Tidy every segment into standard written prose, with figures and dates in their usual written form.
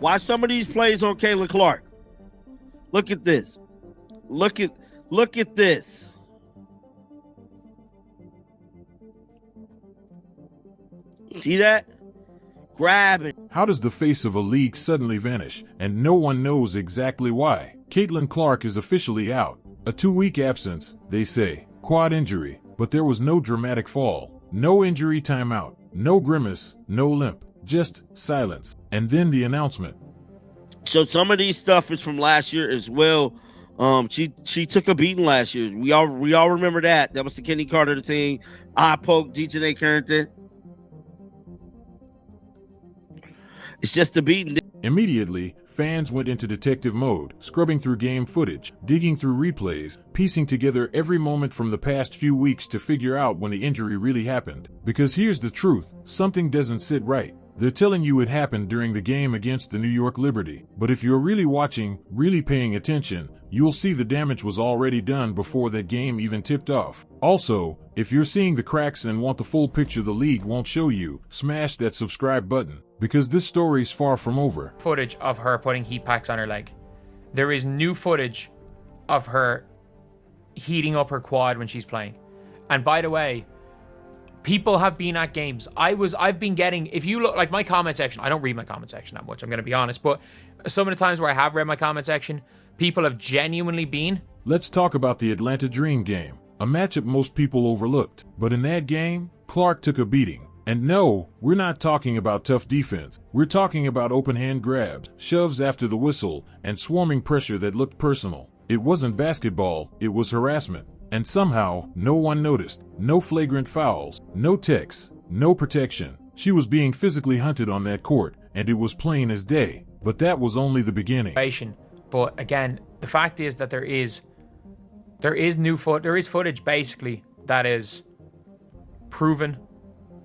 Watch some of these plays on Caitlin Clark. Look at this. Look at this. See that? Grabbing. How does the face of a league suddenly vanish, and no one knows exactly why? Caitlin Clark is officially out. A 2-week absence, they say. Quad injury, but there was no dramatic fall. No injury timeout. No grimace. No limp. Just silence. And then the announcement. So some of these stuff is from last year as well. She took a beating last year. We all remember that. That was the Kenny Carter thing. I poked DJ Carrington. It's just a beating. Immediately, fans went into detective mode, scrubbing through game footage, digging through replays, piecing together every moment from the past few weeks to figure out when the injury really happened. Because here's the truth, something doesn't sit right. They're telling you it happened during the game against the New York Liberty. But if you're really watching, really paying attention, you'll see the damage was already done before that game even tipped off. Also, if you're seeing the cracks and want the full picture the league won't show you, smash that subscribe button, because this story's far from over. Footage of her putting heat packs on her leg. There is new footage of her heating up her quad when she's playing. And by the way, people have been at games. I've been getting, if you look, like my comment section, I don't read my comment section that much, I'm going to be honest, but some of the times where I have read my comment section, people have genuinely been. Let's talk about the Atlanta Dream game, a matchup most people overlooked. But in that game, Clark took a beating. And no, we're not talking about tough defense. We're talking about open hand grabs, shoves after the whistle, and swarming pressure that looked personal. It wasn't basketball, it was harassment. And somehow, no one noticed. No flagrant fouls, no techs, no protection. She was being physically hunted on that court, and it was plain as day. But that was only the beginning. But again, the fact is that there is footage basically that is proven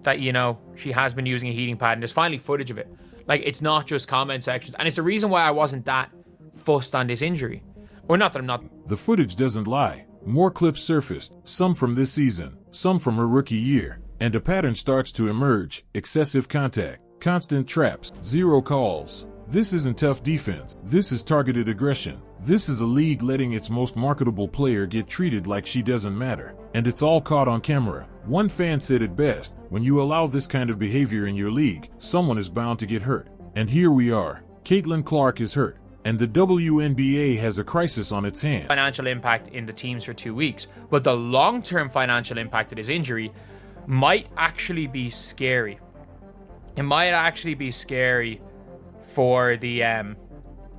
that, you know, she has been using a heating pad, and there's finally footage of it. Like, it's not just comment sections. And it's the reason why I wasn't that fussed on this injury. Or not that I'm not. The footage doesn't lie. More clips surfaced, some from this season, some from her rookie year, and a pattern starts to emerge: excessive contact, constant traps, zero calls. This isn't tough defense. This is targeted aggression. This is a league letting its most marketable player get treated like she doesn't matter. And it's all caught on camera. One fan said it best: when you allow this kind of behavior in your league, someone is bound to get hurt. And here we are. Caitlin Clark is hurt. And the WNBA has a crisis on its hands. Financial impact in the teams for 2 weeks, but the long-term financial impact of this injury might actually be scary. It might actually be scary for the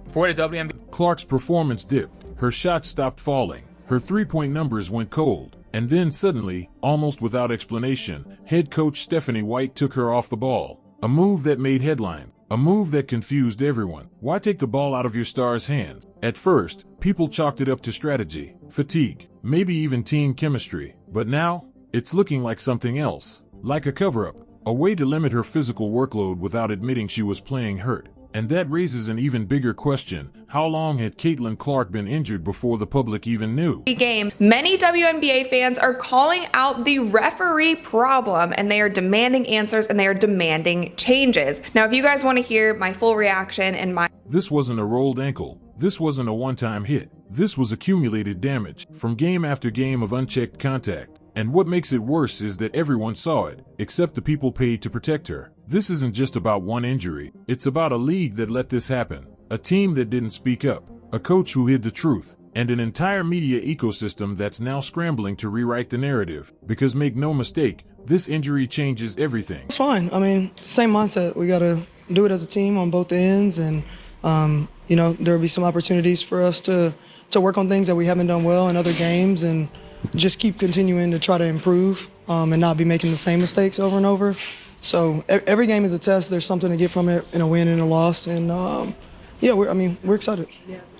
WNBA. Clark's performance dipped. Her shot stopped falling. Her three-point numbers went cold. And then suddenly, almost without explanation, head coach Stephanie White took her off the ball. A move that made headlines. A move that confused everyone. Why take the ball out of your star's hands? At first, people chalked it up to strategy, fatigue, maybe even team chemistry. But now, it's looking like something else. Like a cover-up. A way to limit her physical workload without admitting she was playing hurt. And that raises an even bigger question. How long had Caitlin Clark been injured before the public even knew? Game. Many WNBA fans are calling out the referee problem, and they are demanding answers, and they are demanding changes. Now, if you guys want to hear my full reaction and my... This wasn't a rolled ankle. This wasn't a one-time hit. This was accumulated damage from game after game of unchecked contact. And what makes it worse is that everyone saw it, except the people paid to protect her. This isn't just about one injury. It's about a league that let this happen, a team that didn't speak up, a coach who hid the truth, and an entire media ecosystem that's now scrambling to rewrite the narrative. Because make no mistake, this injury changes everything. It's fine. I mean, same mindset. We got to do it as a team on both ends, and you know, there will be some opportunities for us to work on things that we haven't done well in other games, and just keep continuing to try to improve and not be making the same mistakes over and over. So every game is a test. There's something to get from it in a win and a loss. And yeah, we're excited.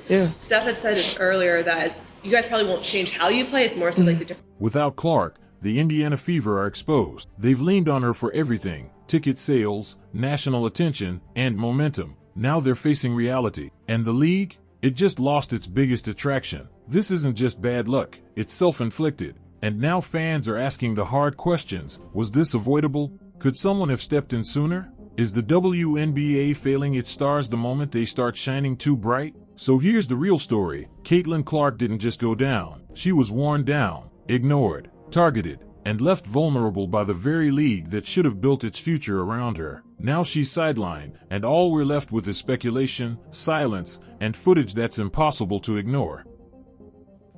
Yeah. Steph had said it earlier that you guys probably won't change how you play. It's more so like the different. Without Clark, the Indiana Fever are exposed. They've leaned on her for everything: ticket sales, national attention, and momentum. Now they're facing reality. And the league? It just lost its biggest attraction. This isn't just bad luck, it's self-inflicted. And now fans are asking the hard questions. Was this avoidable? Could someone have stepped in sooner? Is the WNBA failing its stars the moment they start shining too bright? So here's the real story. Caitlin Clark didn't just go down. She was worn down, ignored, targeted, and left vulnerable by the very league that should have built its future around her. Now she's sidelined, and all we're left with is speculation, silence, and footage that's impossible to ignore.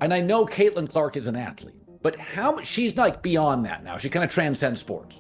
And I know Caitlin Clark is an athlete, but she's like beyond that now. She kind of transcends sports.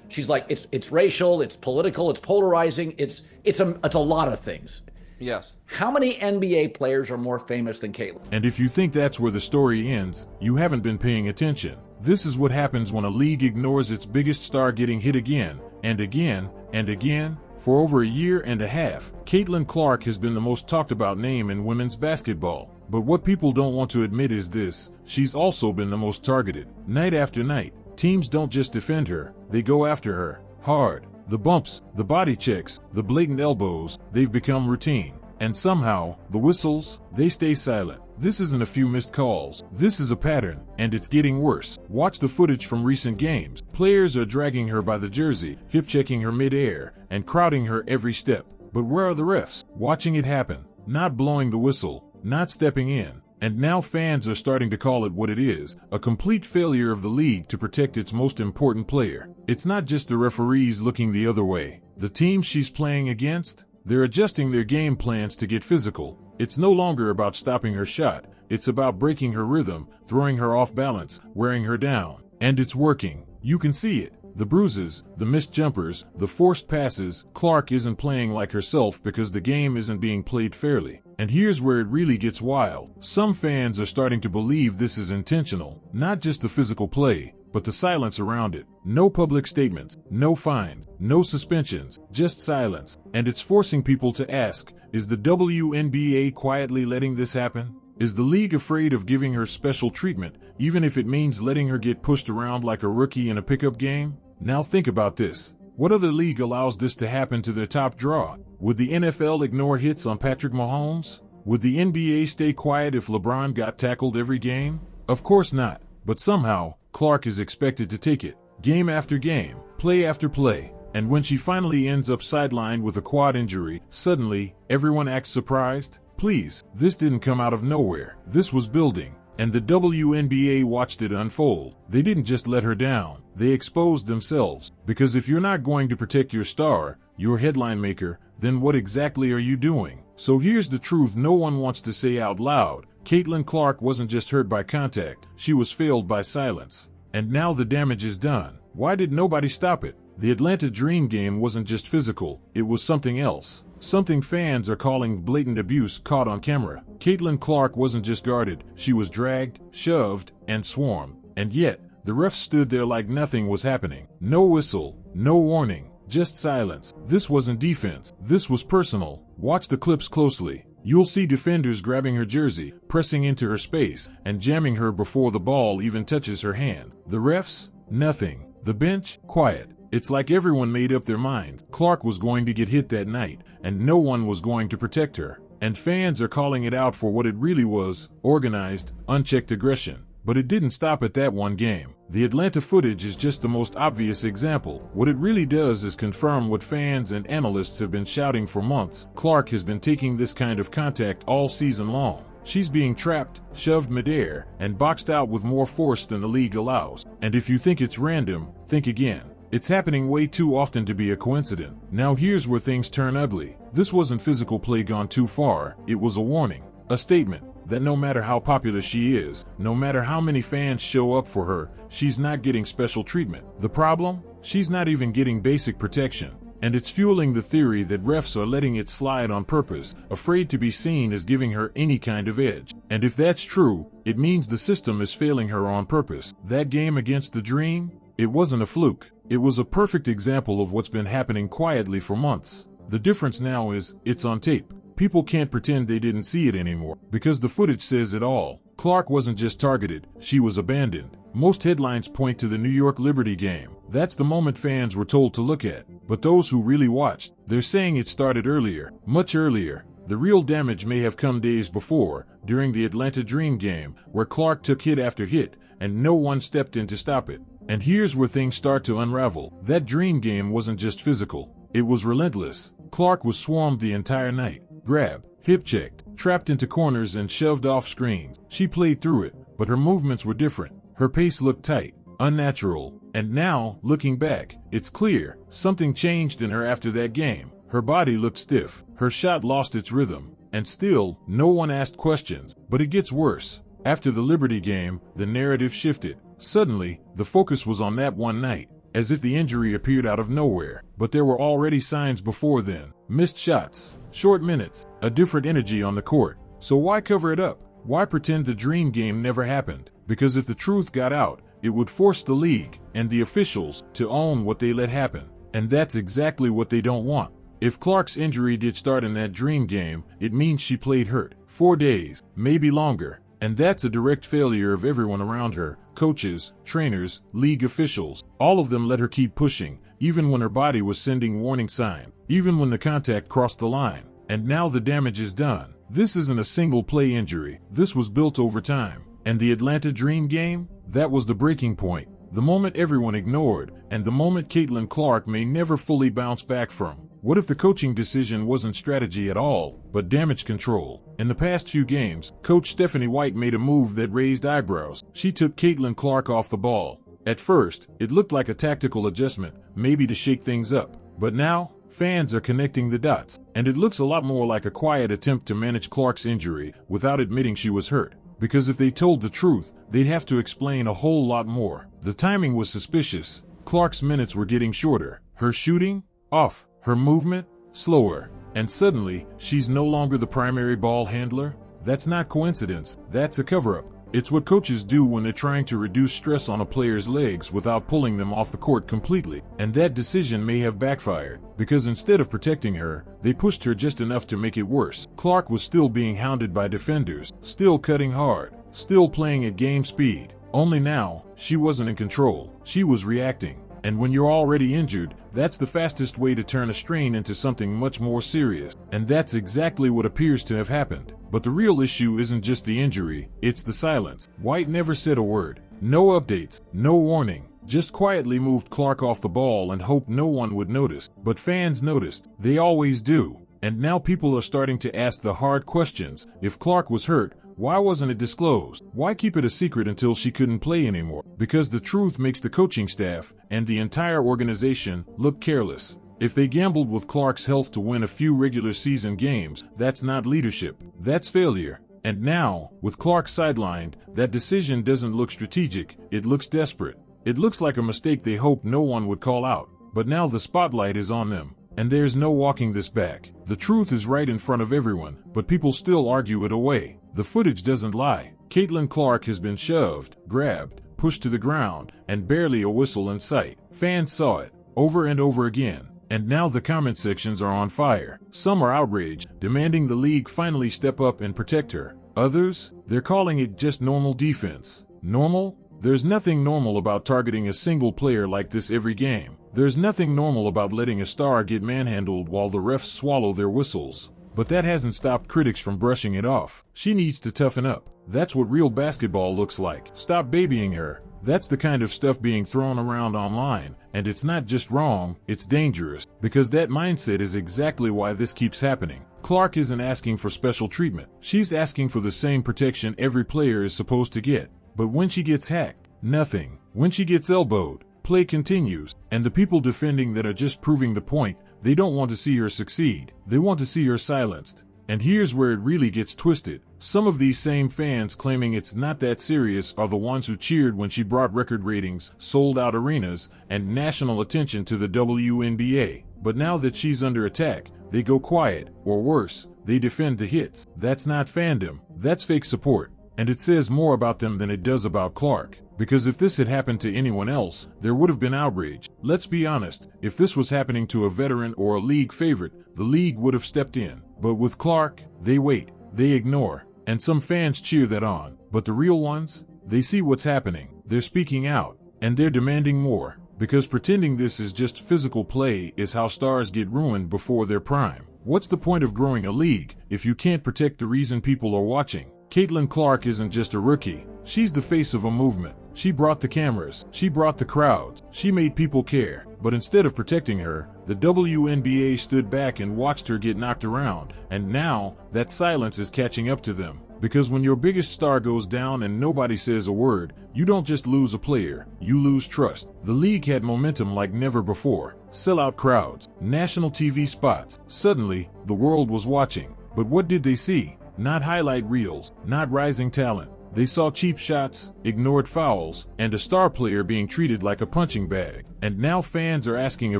She's like, it's racial, it's political, it's polarizing, it's a lot of things. Yes. How many NBA players are more famous than Caitlin? And if you think that's where the story ends, you haven't been paying attention. This is what happens when a league ignores its biggest star getting hit again, and again, and again. For over a year and a half, Caitlin Clark has been the most talked about name in women's basketball. But what people don't want to admit is this: she's also been the most targeted. Night after night, teams don't just defend her, they go after her, hard. The bumps, the body checks, the blatant elbows, they've become routine. And somehow, the whistles, they stay silent. This isn't a few missed calls. This is a pattern, and it's getting worse. Watch the footage from recent games. Players are dragging her by the jersey, hip-checking her mid-air, and crowding her every step. But where are the refs? Watching it happen, not blowing the whistle, not stepping in. And now fans are starting to call it what it is, a complete failure of the league to protect its most important player. It's not just the referees looking the other way. The team she's playing against, they're adjusting their game plans to get physical. It's no longer about stopping her shot. It's about breaking her rhythm, throwing her off balance, wearing her down. And it's working. You can see it. The bruises, the missed jumpers, the forced passes. Clark isn't playing like herself because the game isn't being played fairly. And here's where it really gets wild. Some fans are starting to believe this is intentional, not just the physical play, but the silence around it. No public statements, no fines, no suspensions, just silence. And it's forcing people to ask, is the WNBA quietly letting this happen? Is the league afraid of giving her special treatment, even if it means letting her get pushed around like a rookie in a pickup game? Now think about this. What other league allows this to happen to their top draw? Would the NFL ignore hits on Patrick Mahomes? Would the NBA stay quiet if LeBron got tackled every game? Of course not. But somehow, Clark is expected to take it, game after game, play after play. And when she finally ends up sidelined with a quad injury, suddenly, everyone acts surprised. Please, this didn't come out of nowhere. This was building. And the WNBA watched it unfold. They didn't just let her down. They exposed themselves. Because if you're not going to protect your star, your headline maker, then what exactly are you doing? So here's the truth no one wants to say out loud. Caitlin Clark wasn't just hurt by contact. She was failed by silence. And now the damage is done. Why did nobody stop it? The Atlanta Dream game wasn't just physical. It was something else. Something fans are calling blatant abuse caught on camera. Caitlin Clark wasn't just guarded. She was dragged, shoved, and swarmed. And yet, the refs stood there like nothing was happening. No whistle, no warning, just silence. This wasn't defense. This was personal. Watch the clips closely. You'll see defenders grabbing her jersey, pressing into her space, and jamming her before the ball even touches her hand. The refs? Nothing. The bench? Quiet. It's like everyone made up their minds. Clark was going to get hit that night, and no one was going to protect her. And fans are calling it out for what it really was: organized, unchecked aggression. But it didn't stop at that one game. The Atlanta footage is just the most obvious example. What it really does is confirm what fans and analysts have been shouting for months. Clark has been taking this kind of contact all season long. She's being trapped, shoved midair, and boxed out with more force than the league allows. And if you think it's random, think again. It's happening way too often to be a coincidence. Now here's where things turn ugly. This wasn't physical play gone too far. It was a warning, a statement that no matter how popular she is, no matter how many fans show up for her, she's not getting special treatment. The problem? She's not even getting basic protection. And it's fueling the theory that refs are letting it slide on purpose, afraid to be seen as giving her any kind of edge. And if that's true, it means the system is failing her on purpose. That game against the Dream? It wasn't a fluke. It was a perfect example of what's been happening quietly for months. The difference now is, it's on tape. People can't pretend they didn't see it anymore, because the footage says it all. Clark wasn't just targeted, she was abandoned. Most headlines point to the New York Liberty game. That's the moment fans were told to look at. But those who really watched, they're saying it started earlier, much earlier. The real damage may have come days before, during the Atlanta Dream game, where Clark took hit after hit, and no one stepped in to stop it. And here's where things start to unravel. That Dream game wasn't just physical. It was relentless. Clark was swarmed the entire night. Grabbed, hip-checked, trapped into corners and shoved off screens. She played through it, but her movements were different. Her pace looked tight, unnatural, and now, looking back, it's clear something changed in her after that game. Her body looked stiff, her shot lost its rhythm, and still, no one asked questions. But it gets worse. After the Liberty game, the narrative shifted. Suddenly, the focus was on that one night, as if the injury appeared out of nowhere. But there were already signs before then. Missed shots, short minutes, a different energy on the court. So why cover it up? Why pretend the dream game never happened? Because if the truth got out, it would force the league and the officials to own what they let happen. And that's exactly what they don't want. If Clark's injury did start in that dream game, it means she played hurt. 4 days, maybe longer. And that's a direct failure of everyone around her. Coaches, trainers, league officials. All of them let her keep pushing, even when her body was sending warning signs, even when the contact crossed the line. And now the damage is done. This isn't a single play injury. This was built over time. And the Atlanta Dream game? That was the breaking point. The moment everyone ignored, and the moment Caitlin Clark may never fully bounce back from. What if the coaching decision wasn't strategy at all, but damage control? In the past few games, Coach Stephanie White made a move that raised eyebrows. She took Caitlin Clark off the ball. At first, it looked like a tactical adjustment, maybe to shake things up. But now, fans are connecting the dots, and it looks a lot more like a quiet attempt to manage Clark's injury without admitting she was hurt. Because if they told the truth, they'd have to explain a whole lot more. The timing was suspicious. Clark's minutes were getting shorter. Her shooting? Off. Her movement? Slower. And suddenly, she's no longer the primary ball handler? That's not coincidence. That's a cover-up. It's what coaches do when they're trying to reduce stress on a player's legs without pulling them off the court completely. And that decision may have backfired, because instead of protecting her, they pushed her just enough to make it worse. Clark was still being hounded by defenders, still cutting hard, still playing at game speed. Only now, she wasn't in control. She was reacting. And when you're already injured, that's the fastest way to turn a strain into something much more serious. And that's exactly what appears to have happened. But the real issue isn't just the injury, it's the silence. White never said a word. No updates, no warning. Just quietly moved Clark off the ball and hoped no one would notice. But fans noticed. They always do. And now people are starting to ask the hard questions. If Clark was hurt, why wasn't it disclosed? Why keep it a secret until she couldn't play anymore? Because the truth makes the coaching staff and the entire organization look careless. If they gambled with Clark's health to win a few regular season games, that's not leadership. That's failure. And now, with Clark sidelined, that decision doesn't look strategic. It looks desperate. It looks like a mistake they hoped no one would call out. But now the spotlight is on them. And there's no walking this back. The truth is right in front of everyone, but people still argue it away. The footage doesn't lie. Caitlin Clark has been shoved, grabbed, pushed to the ground, and barely a whistle in sight. Fans saw it, over and over again. And now the comment sections are on fire. Some are outraged, demanding the league finally step up and protect her. Others, they're calling it just normal defense. Normal? There's nothing normal about targeting a single player like this every game. There's nothing normal about letting a star get manhandled while the refs swallow their whistles. But that hasn't stopped critics from brushing it off. She needs to toughen up. That's what real basketball looks like. Stop babying her. That's the kind of stuff being thrown around online. And it's not just wrong, it's dangerous. Because that mindset is exactly why this keeps happening. Clark isn't asking for special treatment. She's asking for the same protection every player is supposed to get. But when she gets hacked, nothing. When she gets elbowed, play continues. And the people defending that are just proving the point, they don't want to see her succeed. They want to see her silenced. And here's where it really gets twisted. Some of these same fans claiming it's not that serious are the ones who cheered when she brought record ratings, sold out arenas, and national attention to the WNBA. But now that she's under attack, they go quiet, or worse, they defend the hits. That's not fandom. That's fake support. And it says more about them than it does about Clark. Because if this had happened to anyone else, there would have been outrage. Let's be honest, if this was happening to a veteran or a league favorite, the league would have stepped in. But with Clark, they wait, they ignore, and some fans cheer that on. But the real ones, they see what's happening, they're speaking out, and they're demanding more. Because pretending this is just physical play is how stars get ruined before their prime. What's the point of growing a league if you can't protect the reason people are watching? Caitlin Clark isn't just a rookie. She's the face of a movement. She brought the cameras. She brought the crowds. She made people care. But instead of protecting her, the WNBA stood back and watched her get knocked around, and now that silence is catching up to them. Because when your biggest star goes down and nobody says a word, you don't just lose a player, you lose trust. The league had momentum like never before. Sellout crowds, national TV spots. Suddenly, the world was watching. But what did they see? Not highlight reels, not rising talent. They saw cheap shots, ignored fouls, and a star player being treated like a punching bag. And now fans are asking a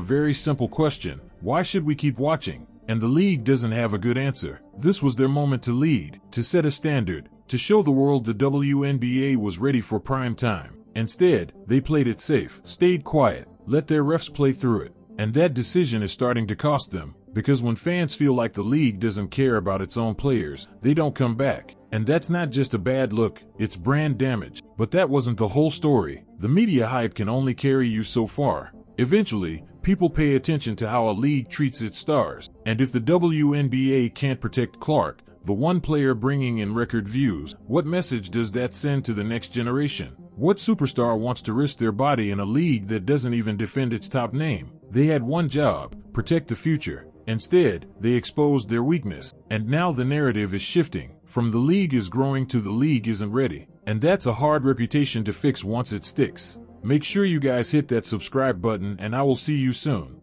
very simple question: why should we keep watching? And the league doesn't have a good answer. This was their moment to lead, to set a standard, to show the world the WNBA was ready for prime time. Instead, they played it safe, stayed quiet, let their refs play through it. And that decision is starting to cost them, because when fans feel like the league doesn't care about its own players, they don't come back. And that's not just a bad look, it's brand damage. But that wasn't the whole story. The media hype can only carry you so far. Eventually, people pay attention to how a league treats its stars. And if the WNBA can't protect Clark, the one player bringing in record views, what message does that send to the next generation? What superstar wants to risk their body in a league that doesn't even defend its top name? They had one job: protect the future. Instead, they exposed their weakness. And now the narrative is shifting. From the league is growing to the league isn't ready. And that's a hard reputation to fix once it sticks. Make sure you guys hit that subscribe button, and I will see you soon.